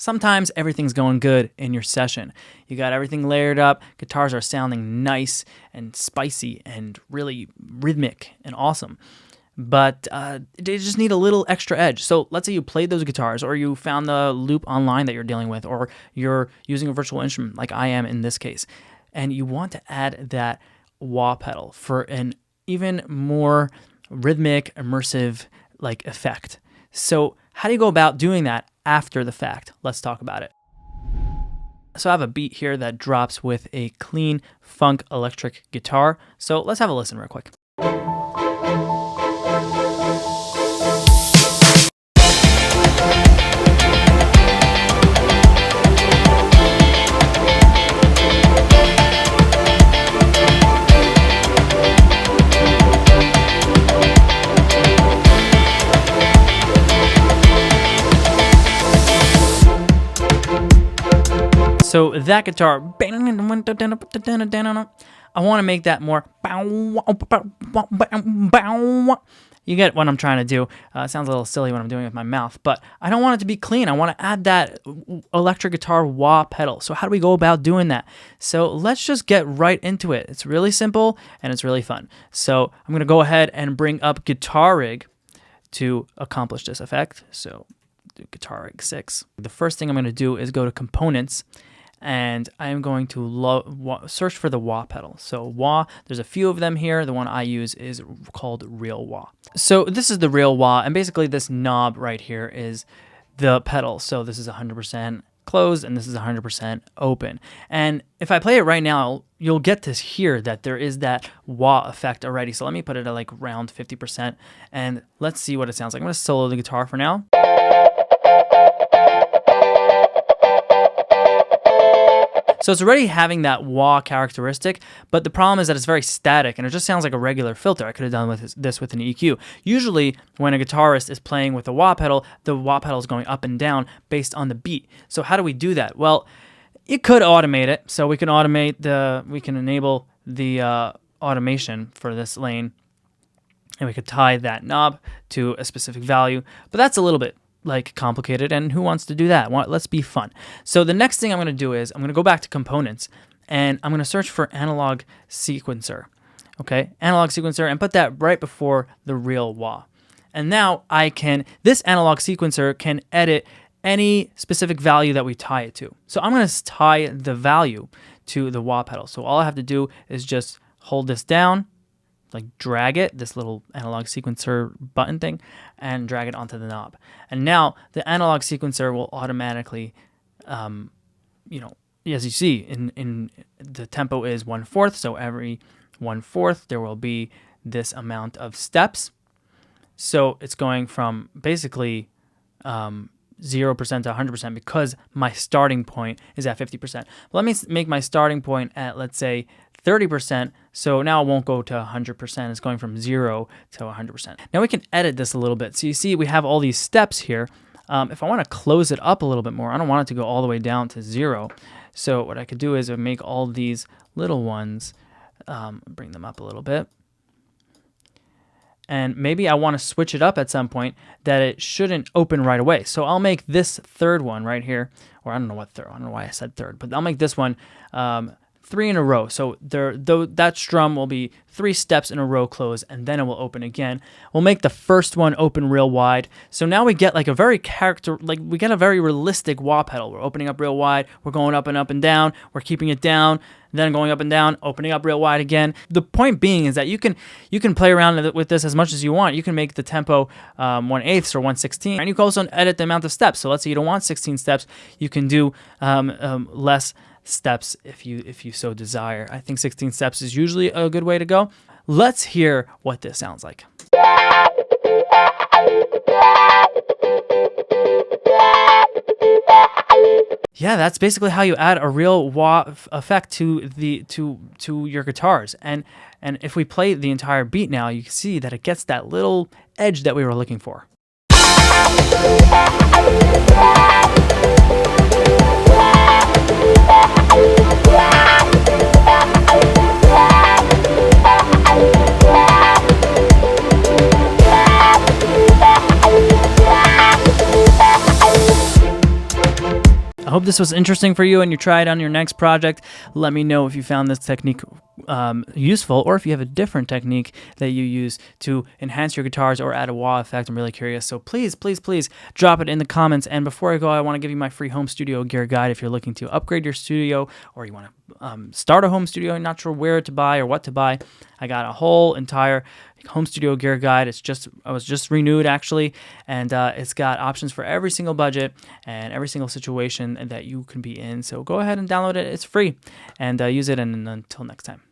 Sometimes everything's going good in your session. You got everything layered up, guitars are sounding nice and spicy and really rhythmic and awesome. But they just need a little extra edge. So let's say you played those guitars, or you found the loop online that you're dealing with, or you're using a virtual instrument like I am in this case, and you want to add that wah pedal for an even more rhythmic, immersive like effect. So how do you go about doing that after the fact? Let's talk about it. So I have a beat here that drops with a clean funk electric guitar. So let's have a listen real quick. So that guitar, I want to make that more. You get what I'm trying to do. It sounds a little silly when I'm doing it with my mouth, but I don't want it to be clean. I want to add that electric guitar wah pedal. So how do we go about doing that? So let's just get right into it. It's really simple and it's really fun. So I'm going to go ahead and bring up Guitar Rig to accomplish this effect. So do Guitar Rig 6. The first thing I'm going to do is go to Components, and I'm going to search for the wah pedal. So wah, there's a few of them here. The one I use is called Real Wah. So this is the Real Wah, and basically this knob right here is the pedal. So this is 100% closed, and this is 100% open. And if I play it right now, you'll get to hear that there is that wah effect already. So let me put it at like around 50%, and let's see what it sounds like. I'm going to solo the guitar for now. So it's already having that wah characteristic, but the problem is that it's very static and it just sounds like a regular filter. I could have done this with an EQ. Usually when a guitarist is playing with a wah pedal, the wah pedal is going up and down based on the beat. So how do we do that? Well, you could automate it. So we can enable the automation for this lane, and we could tie that knob to a specific value, but that's a little bit like complicated, and who wants to do that? Let's be fun. So the next thing I'm going to do is I'm going to go back to Components, and I'm going to search for Analog Sequencer. Okay, Analog Sequencer, and put that right before the Real Wah. And now this Analog Sequencer can edit any specific value that we tie it to. So I'm going to tie the value to the wah pedal. So all I have to do is just hold this down, like drag it, this little analog sequencer button thing, and drag it onto the knob. And now the analog sequencer will automatically, as you see, in the tempo is 1/4, so every 1/4 there will be this amount of steps. So it's going from basically 0% to 100% because my starting point is at 50%. Let me make my starting point at, let's say, 30%, so now it won't go to 100%. It's going from 0 to 100%. Now we can edit this a little bit. So you see we have all these steps here. If I want to close it up a little bit more, I don't want it to go all the way down to 0. So what I could do is make all these little ones, bring them up a little bit. And maybe I want to switch it up at some point that it shouldn't open right away. So I'll make this third one right here, or I don't know what third, I don't know why I said third, but I'll make this one 3 in a row. So that strum will be 3 steps in a row closed, and then it will open again. We'll make the first one open real wide. So now we get like a very realistic wah pedal. We're opening up real wide, we're going up and down, we're keeping it down, then going up and down, opening up real wide again. The point being is that you can play around with this as much as you want. You can make the tempo 1/8 or 1/16, and you can also edit the amount of steps. So let's say you don't want 16 steps, you can do less steps if you so desire. I think 16 steps is usually a good way to go. Let's hear what this sounds like. Yeah, that's basically how you add a real wah effect to your guitars. And if we play the entire beat now, you can see that it gets that little edge that we were looking for. I hope this was interesting for you and you try it on your next project. Let me know if you found this technique useful, or if you have a different technique that you use to enhance your guitars or add a wah effect. I'm really curious. So please drop it in the comments. And before I go, I want to give you my free home studio gear guide if you're looking to upgrade your studio, or you want to start a home studio and not sure where to buy or what to buy. I got a whole entire home studio gear guide. I was just renewed actually, and it's got options for every single budget and every single situation that you can be in. So go ahead and download it. It's free, and use it. And until next time.